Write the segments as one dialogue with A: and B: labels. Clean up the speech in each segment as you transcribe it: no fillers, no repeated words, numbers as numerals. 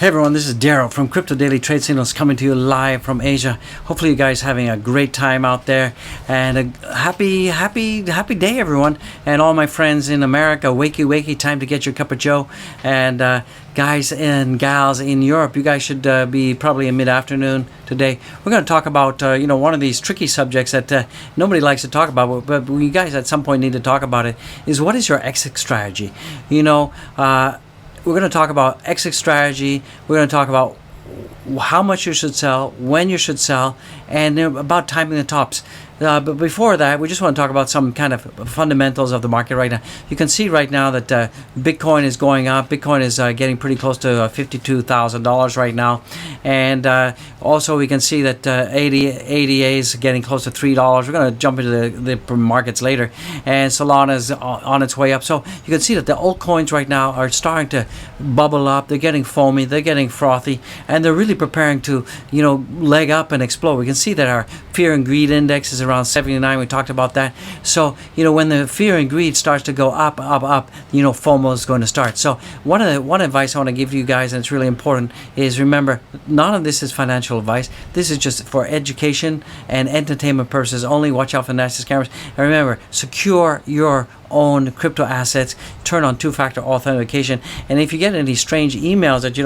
A: Hey everyone, this is Daryl from Crypto Daily Trade Signals coming to you live from Asia. Hopefully you guys having a great time out there, and a happy day everyone, and all my friends in America. Wakey, time to get your cup of joe. And guys and gals in Europe, you guys should be probably in mid-afternoon today. We're going to talk about one of these tricky subjects that nobody likes to talk about, but you guys at some point need to talk about it. Is what is your exit strategy? We're going to talk about exit strategy. We're going to talk about how much you should sell, when you should sell, and about timing the tops. But before that, we just want to talk about some kind of fundamentals of the market right now. You can see right now that Bitcoin is going up. Bitcoin is getting pretty close to $52,000 right now. And also we can see that ADA is getting close to $3. We're going to jump into the markets later. And Solana is on its way up. So you can see that the altcoins right now are starting to bubble up. They're getting foamy. They're getting frothy. And they're really preparing to, leg up and explode. We can see that our fear and greed index is around 79. We talked about that. So when the fear and greed starts to go up, FOMO is going to start. So one advice I want to give to you guys, and it's really important, is remember, none of this is financial advice. This is just for education and entertainment purposes only. Watch out for nasty scammers. And remember, secure your own crypto assets. Turn on two-factor authentication. And if you get any strange emails that you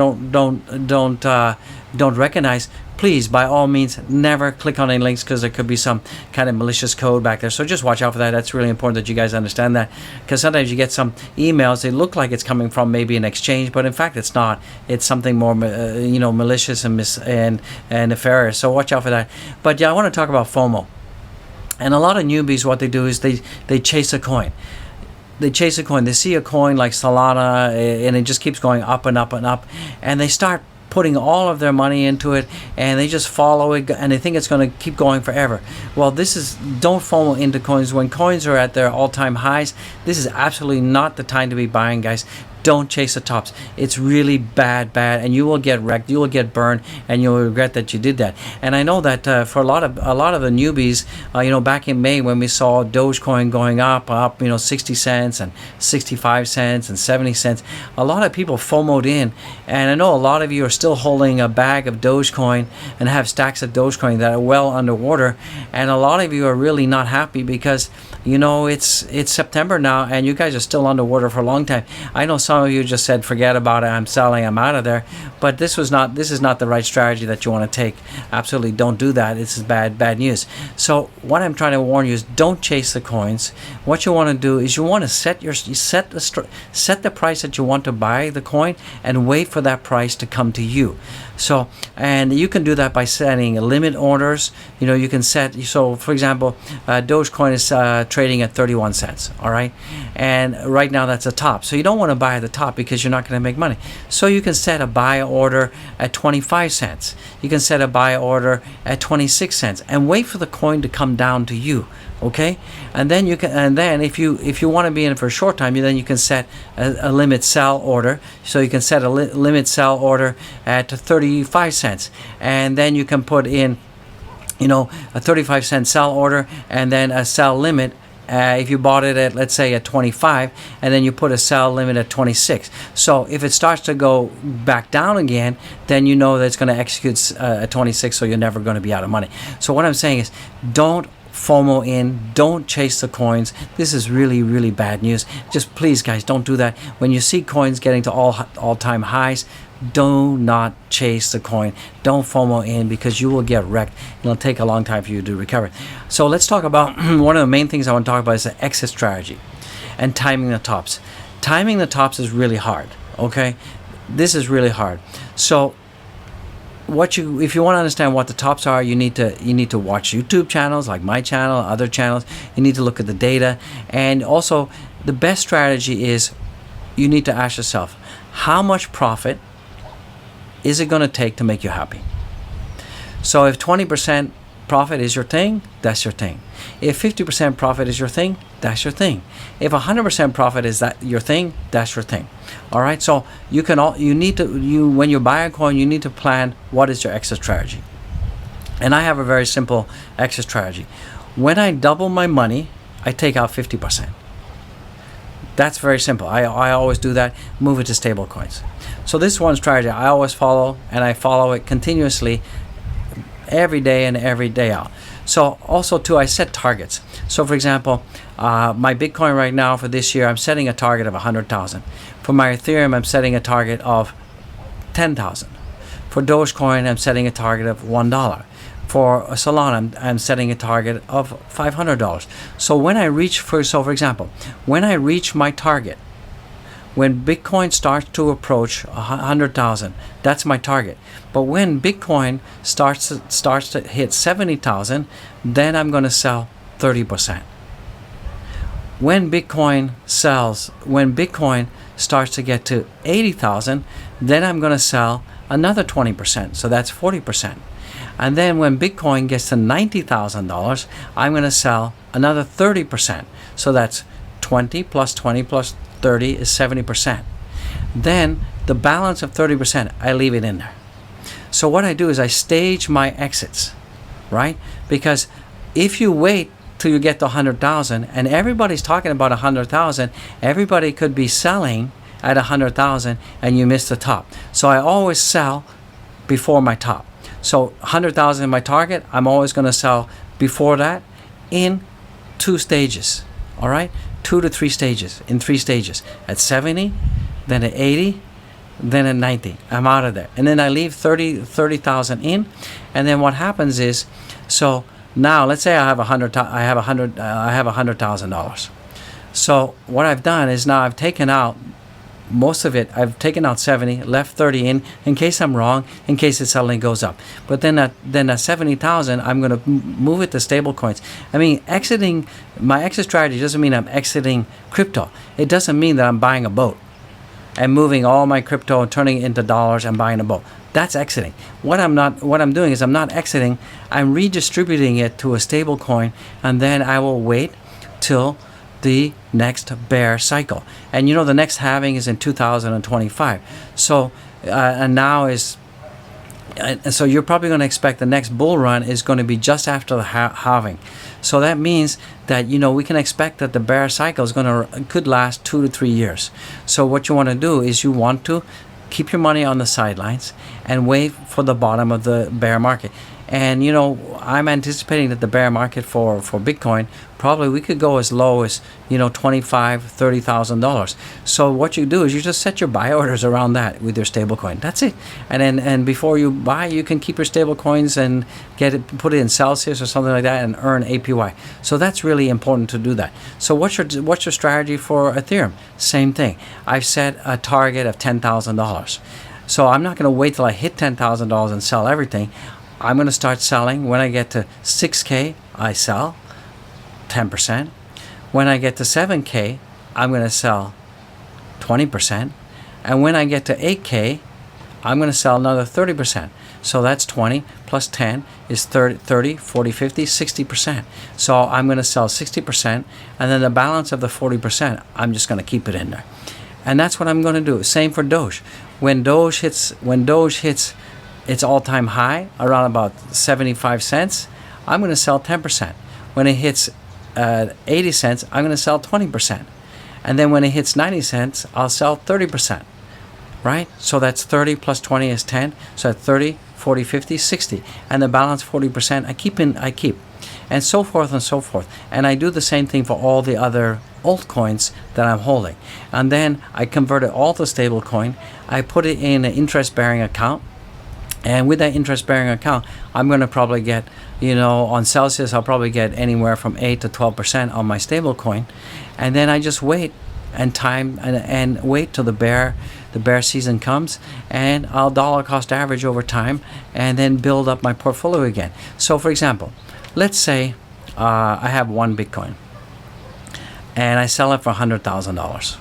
A: don't recognize, please, by all means, never click on any links, because there could be some kind of malicious code back there. So just watch out for that. That's really important that you guys understand that, because sometimes you get some emails, they look like it's coming from maybe an exchange, but in fact it's not. It's something more malicious and nefarious. So watch out for that. But yeah, I want to talk about FOMO. And a lot of newbies, what they do is they chase a coin. They chase a coin. They see a coin like Solana, and it just keeps going up and up and up, and they start putting all of their money into it, and they just follow it, and they think it's going to keep going forever. Well, don't FOMO into coins. When coins are at their all-time highs, this is absolutely not the time to be buying, guys. Don't chase the tops. It's really bad, and you will get wrecked. You will get burned, and you'll regret that you did that. And I know that for a lot of the newbies, back in May when we saw Dogecoin going up, 60 cents and 65 cents and 70 cents, a lot of people FOMO'd in. And I know a lot of you are still holding a bag of Dogecoin and have stacks of Dogecoin that are well underwater. And a lot of you are really not happy because it's September now, and you guys are still underwater for a long time. I know some of you just said, forget about it, I'm selling, I'm out of there. But this is not the right strategy that you want to take. Absolutely don't do that. This is bad news. So what I'm trying to warn you is, don't chase the coins. What you want to do is you want to set the price that you want to buy the coin, and wait for that price to come to you. So, and you can do that by setting limit orders. You can set, so for example, Dogecoin is trading at 31 cents, all right? And right now that's a top. So you don't want to buy at the top because you're not going to make money. So you can set a buy order at 25 cents. You can set a buy order at 26 cents and wait for the coin to come down to you. Okay, and then if you want to be in it for a short time, then you can set a limit sell order. So you can set a limit sell order at 35 cents, and then you can put in, a 35 cent sell order, and then a sell limit. If you bought it at, let's say, at 25, and then you put a sell limit at 26. So if it starts to go back down again, then you know that it's going to execute at 26, so you're never going to be out of money. So what I'm saying is, don't FOMO in, don't chase the coins. This is really bad news. Just please, guys, don't do that. When you see coins getting to all-time highs, do not chase the coin. Don't FOMO in, because you will get wrecked. It'll take a long time for you to recover. So let's talk about one of the main things I want to talk about is the exit strategy and timing the tops. Timing the tops is really hard, okay? This is really hard. So if you want to understand what the tops are, you need to watch YouTube channels like my channel, other channels. You need to look at the data, and also the best strategy is, you need to ask yourself, how much profit is it going to take to make you happy? So if 20% profit is your thing, that's your thing. If 50% profit is your thing, that's your thing. If 100% profit is your thing, that's your thing. All right. So when you buy a coin, you need to plan what is your exit strategy. And I have a very simple exit strategy. When I double my money, I take out 50%. That's very simple. I always do that. Move it to stable coins. So this is one strategy I always follow, and I follow it continuously every day and every day out. So also too, I set targets. So for example, my Bitcoin right now for this year, I'm setting a target of 100,000. For my Ethereum, I'm setting a target of 10,000. For Dogecoin, I'm setting a target of $1. For Solana, I'm setting a target of $500. So when I reach, for example, when I reach my target, when Bitcoin starts to approach 100,000, that's my target. But when Bitcoin starts to hit 70,000, then I'm going to sell 30%. When Bitcoin starts to get to 80,000, then I'm going to sell another 20%. So that's 40%. And then when Bitcoin gets to $90,000, I'm going to sell another 30%. So that's 20 plus 20 plus 30 is 70%. Then the balance of 30%, I leave it in there. So what I do is I stage my exits, right? Because if you wait till you get to 100,000, and everybody's talking about 100,000, everybody could be selling at 100,000 and you miss the top. So I always sell before my top. So 100,000 is my target. I'm always going to sell before that in 2 stages. All right, 2 to 3 stages, in 3 stages. At 70, then at 80, then at 90. I'm out of there, and then I leave 30,000 in. And then what happens is, so now let's say I have $100,000. So what I've done is now I've taken out most of it. I've taken out 70, left 30 in case I'm wrong, in case it suddenly goes up. But then at 70,000, I'm going to move it to stable coins. I mean, my exit strategy doesn't mean I'm exiting crypto. It doesn't mean that I'm buying a boat and moving all my crypto and turning it into dollars and buying a boat. That's exiting. What I'm doing is I'm not exiting. I'm redistributing it to a stable coin, and then I will wait till the next bear cycle. And the next halving is in 2025. So so you're probably going to expect the next bull run is going to be just after the halving. So that means that we can expect that the bear cycle could last 2 to 3 years. So what you want to do is you want to keep your money on the sidelines and wait for the bottom of the bear market. And I'm anticipating that the bear market for Bitcoin, probably we could go as low as $25,000-$30,000. So what you do is you just set your buy orders around that with your stable coin. That's it. And before you buy, you can keep your stable coins and put it in Celsius or something like that and earn APY. So that's really important to do that. So what's your strategy for Ethereum? Same thing. I've set a target of $10,000. So I'm not going to wait till I hit $10,000 and sell everything. I'm going to start selling. When I get to 6K, I sell 10%. When I get to 7K, I'm going to sell 20%. And when I get to 8K, I'm going to sell another 30%. So that's 20 plus 10 is 30, 40, 50, 60%. So I'm going to sell 60%. And then the balance of the 40%, I'm just going to keep it in there. And that's what I'm going to do. Same for Doge. When Doge hits its all-time high around about 75 cents, I'm going to sell 10%. When it hits 80 cents, I'm going to sell 20%. And then when it hits 90 cents, I'll sell 30%. Right? So that's 30 plus 20 is 10. So that's 30, 40, 50, 60. And the balance 40% I keep. And so forth and so forth. And I do the same thing for all the other altcoins that I'm holding. And then I convert it all to stable coin. I put it in an interest-bearing account. And with that interest-bearing account, I'm going to probably get, on Celsius, I'll probably get anywhere from 8 to 12% on my stable coin. And then I just wait and wait till the bear season comes, and I'll dollar cost average over time and then build up my portfolio again. So for example, let's say I have one Bitcoin and I sell it for $100,000.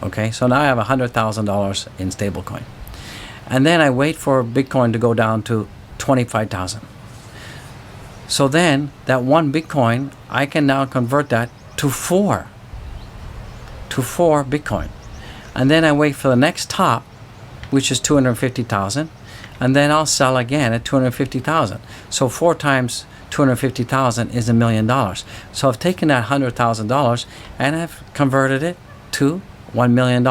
A: Okay, so now I have $100,000 in stablecoin. And then I wait for Bitcoin to go down to 25,000. So then that one Bitcoin, I can now convert that to 4 Bitcoin. And then I wait for the next top, which is 250,000. And then I'll sell again at 250,000. So 4 times 250,000 is $1 million. So I've taken that $100,000 and I've converted it to $1 million.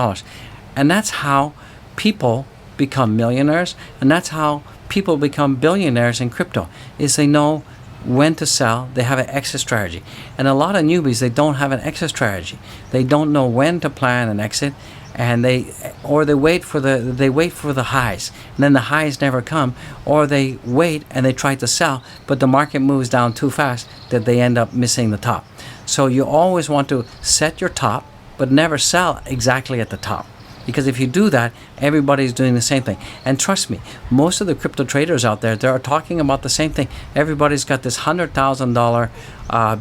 A: And that's how people become millionaires, and that's how people become billionaires in crypto, is they know when to sell. They have an exit strategy. And a lot of newbies, they don't have an exit strategy. They don't know when to plan an exit, and they wait for the highs, and then the highs never come, or they wait and they try to sell, but the market moves down too fast that they end up missing the top. So you always want to set your top, but never sell exactly at the top. Because if you do that, everybody's doing the same thing. And trust me, most of the crypto traders out there, they're talking about the same thing. Everybody's got this $100,000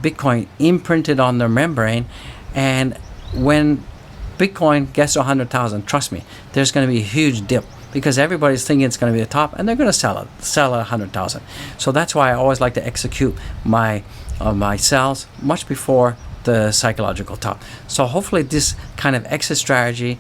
A: Bitcoin imprinted on their membrane, and when Bitcoin gets to 100,000, trust me, there's going to be a huge dip, because everybody's thinking it's going to be the top, and they're going to sell at 100,000. So that's why I always like to execute my sells much before the psychological top. So hopefully this kind of exit strategy,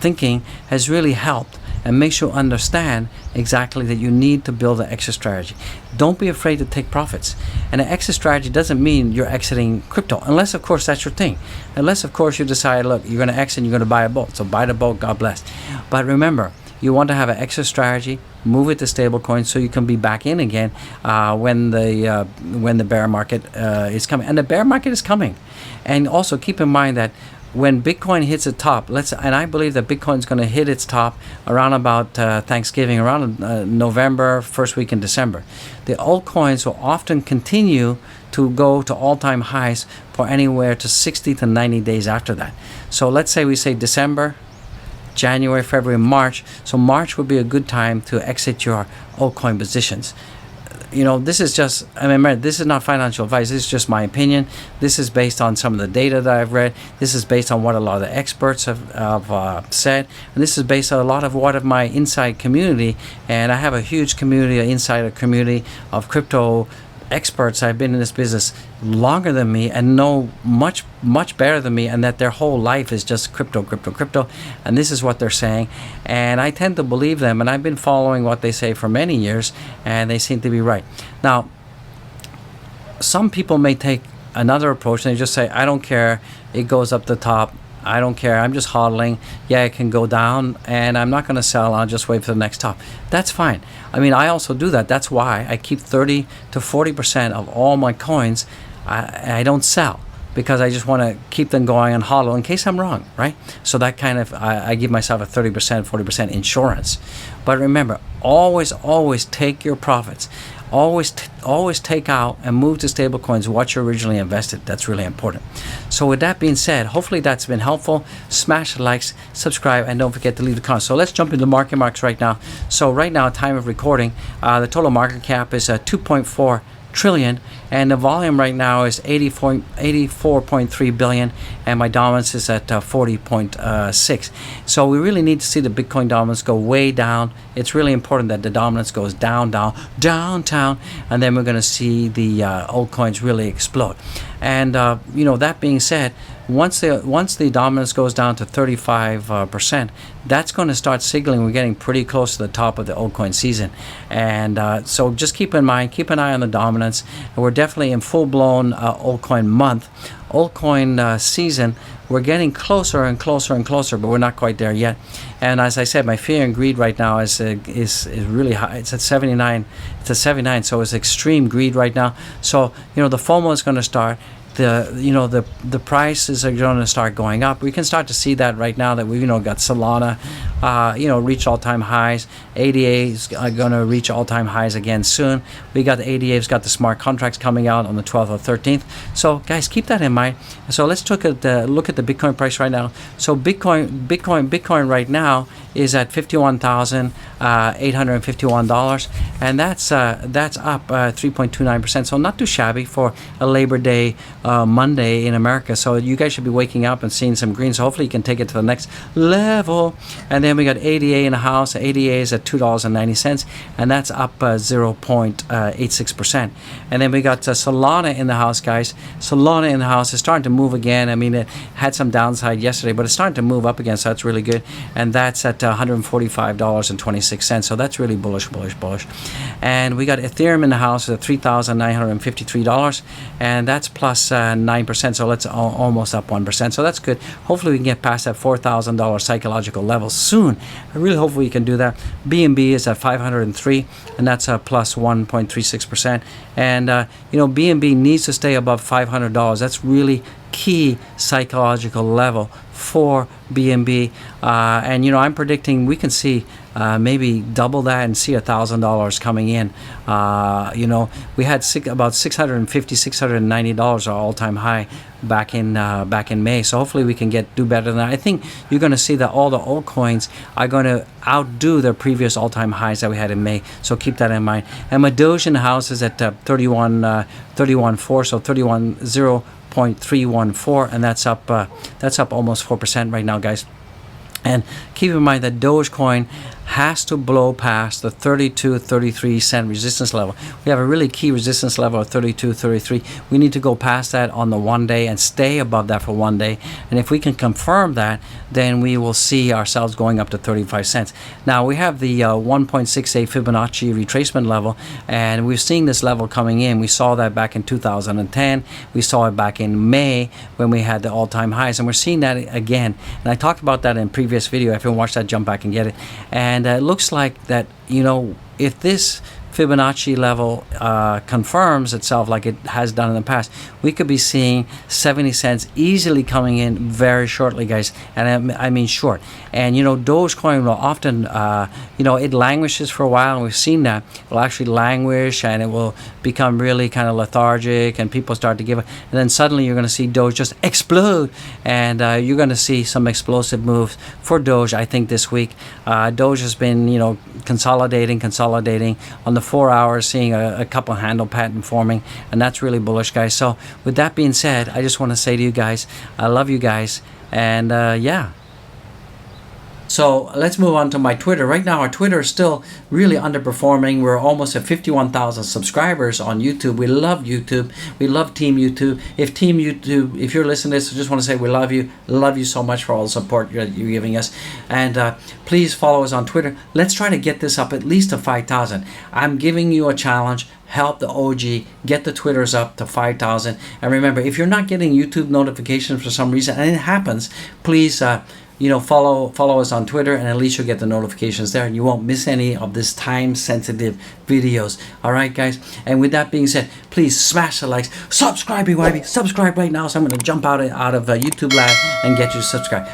A: thinking has really helped and makes you understand exactly that you need to build an exit strategy. Don't be afraid to take profits. And an exit strategy doesn't mean you're exiting crypto, unless of course that's your thing. Unless of course you decide, look, you're going to exit and you're going to buy a boat. So buy the boat, God bless. But remember, you want to have an exit strategy, move it to stablecoin so you can be back in again when the bear market is coming. And the bear market is coming. And also keep in mind that when Bitcoin hits the top, and I believe that Bitcoin is going to hit its top around about Thanksgiving, around November, first week in December. The altcoins will often continue to go to all-time highs for anywhere to 60 to 90 days after that. So let's say we say December, January, February, March. So March would be a good time to exit your altcoin positions. This is just, remember, this is not financial advice. This is just my opinion. This is based on some of the data that I've read. This is based on what a lot of the experts have said. And this is based on a lot of what of my inside community. And I have a huge community, an insider community of crypto experts. I've been in this business longer than me and know much better than me, and that their whole life is just crypto, and this is what they're saying, and I tend to believe them, and I've been following what they say for many years, and they seem to be right. Now, some people may take another approach and they just say, I don't care, it goes up the top, I don't care, I'm just hodling. Yeah, it can go down and I'm not going to sell, I'll just wait for the next top. That's fine. I mean, I also do that. That's why I keep 30 to 40% of all my coins. I don't sell, because I just want to keep them going and hodl in case I'm wrong, right? So that kind of, I give myself a 30%, 40% insurance. But remember, always take your profits. Always take out and move to stable coins what you originally invested. That's really important. So with that being said, hopefully that's been helpful. Smash the likes, subscribe, and don't forget to leave the comments. So let's jump into market marks right now. So right now, time of recording, the total market cap is 2.4 trillion, and the volume right now is 84.3 billion, and my dominance is at 40.6. So we really need to see the Bitcoin dominance go way down. It's really important that the dominance goes down, and then we're going to see the altcoins really explode. And that being said, once the dominance goes down to 35%, that's going to start signaling we're getting pretty close to the top of the altcoin season. And so just keep an eye on the dominance. And we're definitely in full-blown altcoin month. Altcoin season, we're getting closer and closer, but we're not quite there yet. And as I said, my fear and greed right now is really high. It's at 79. It's at 79, so it's extreme greed right now. So the FOMO is going to start. The prices are going to start going up. We can start to see that right now that we've got Solana reach all-time highs. ADA is going to reach all-time highs again soon. We got the ADA's got the smart contracts coming out on the 12th or 13th. So guys, keep that in mind. So let's look at the Bitcoin price right now. So Bitcoin right now is at $51,851, and that's up 3.29%. So not too shabby for a Labor Day Monday in America. So you guys should be waking up and seeing some green. So hopefully you can take it to the next level. And then we got ADA in the house. ADA is at $2.90, and that's up 0.86%. And then we got Solana in the house, guys. Solana in the house is starting to move again. I mean, it had some downside yesterday, but it's starting to move up again, so that's really good. And that's at $145.26. So that's really bullish. And we got Ethereum in the house at $3,953, and that's plus 9%. So let's almost up 1%. So that's good. Hopefully we can get past that $4,000 psychological level soon. I really hope we can do that. BNB is at 503, and that's a plus 1.36%. And BNB needs to stay above $500. That's really key psychological level for BNB, and I'm predicting we can see maybe double that and see $1,000 coming in. We had about $650, $690 our all-time high back in May. So hopefully we can do better than that. I think you're going to see that all the altcoins are going to outdo their previous all-time highs that we had in May. So keep that in mind. And my Doge in the house is at 31.4, so 31.0.314, and that's up almost 4% right now, guys. And keep in mind that Dogecoin has to blow past the 32-33 cent resistance level. We have a really key resistance level of 32-33. We need to go past that on the 1 day and stay above that for 1 day. And if we can confirm that, then we will see ourselves going up to 35 cents. Now we have the 1.68 Fibonacci retracement level, and we've seen this level coming in. We saw that back in 2010. We saw it back in May when we had the all-time highs, and we're seeing that again. And I talked about that in previous video. If you watch that, jump back and get it. And it looks like that, if this Fibonacci level confirms itself like it has done in the past, we could be seeing 70 cents easily coming in very shortly, guys. And I mean short. And Dogecoin will often it languishes for a while, and we've seen that it will actually languish and it will become really kind of lethargic, and people start to give up, and then suddenly you're going to see Doge just explode, and you're going to see some explosive moves for Doge, I think, this week. Doge has been consolidating on the 4 hours, seeing a couple handle pattern forming, and that's really bullish, guys. So with that being said, I just want to say to you guys, I love you guys, and yeah. So let's move on to my Twitter. Right now, our Twitter is still really underperforming. We're almost at 51,000 subscribers on YouTube. We love YouTube. We love Team YouTube. If you're listening to this, I just want to say we love you. Love you so much for all the support you're giving us. And please follow us on Twitter. Let's try to get this up at least to 5,000. I'm giving you a challenge. Help the OG get the Twitters up to 5,000. And remember, if you're not getting YouTube notifications for some reason, and it happens, please follow us on Twitter, and at least you'll get the notifications there, and you won't miss any of this time-sensitive videos. All right, guys. And with that being said, please smash the likes, subscribe right now. So I'm going to jump out of YouTube Lab and get you to subscribe,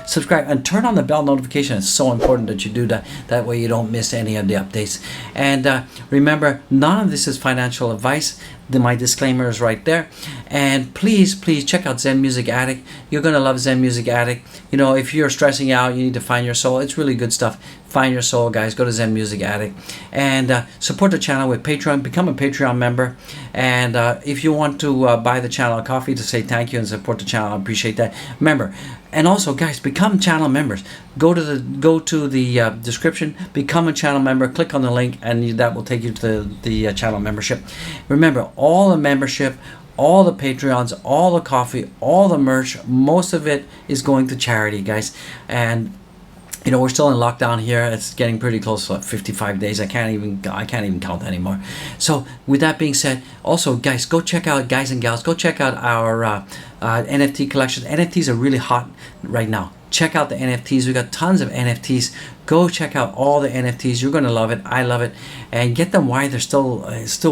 A: and turn on the bell notification. It's so important that you do that. That way you don't miss any of the updates. And remember, none of this is financial advice. My disclaimer is right there. And please check out Zen Music Addict. You're going to love Zen Music Addict. If you're stressing out, you need to find your soul. It's really good stuff. Find your soul, guys. Go to Zen Music Addict. And support the channel with Patreon. Become a Patreon member. And if you want to buy the channel a coffee to say thank you and support the channel, I appreciate that. Remember, and also, guys, become channel members. Go to the description, become a channel member, click on the link, and that will take you to the channel membership. Remember, all the membership, all the Patreons, all the coffee, all the merch, most of it is going to charity, guys. And we're still in lockdown here. It's getting pretty close to 55 days. I can't even count anymore. So with that being said, also, guys, go check out, guys and gals, go check out our NFT collection. NFTs are really hot right now. Check out the NFTs. We got tons of NFTs. Go check out all the NFTs. You're gonna love it. I love it, and get them while they're still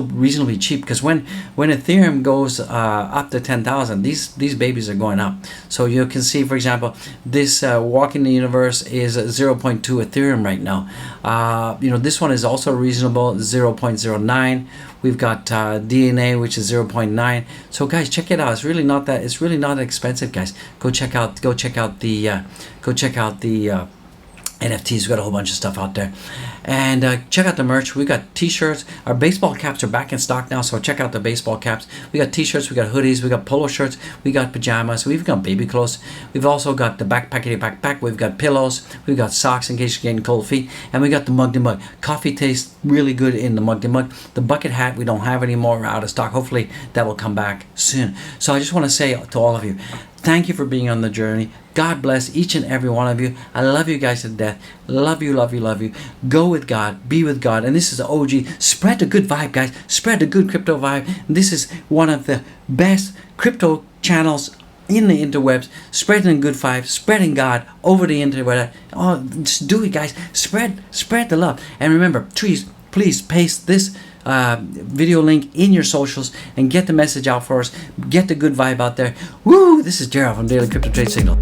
A: reasonably cheap. Because when Ethereum goes up to 10,000, these babies are going up. So you can see, for example, this Walking the Universe is 0.2 Ethereum right now. This one is also reasonable, 0.09. We've got DNA, which is 0.9. So guys, check it out. It's really not that expensive, guys. Go check out the NFTs. We got a whole bunch of stuff out there. And check out the merch. We got t-shirts. Our baseball caps are back in stock now, so check out the baseball caps. We got t-shirts, we got hoodies, we got polo shirts, we got pajamas, we've got baby clothes. We've also got the backpack. We've got pillows, we've got socks in case you're getting cold feet, and we got the mug to mug. Coffee tastes really good in the mug to mug. The bucket hat we don't have anymore. We're out of stock. Hopefully that will come back soon. So I just want to say to all of you, Thank you for being on the journey. God bless each and every one of you. I love you guys to death. Love you, love you, love you. Go with God. Be with God. And this is the OG. Spread the good vibe, guys. Spread the good crypto vibe. This is one of the best crypto channels in the interwebs, spreading good vibes, spreading God over the interweb. Oh, just do it, guys. Spread the love. And remember, please paste this video link in your socials and get the message out for us. Get the good vibe out there. Woo! This is Gerald from Daily Crypto Trade Signal.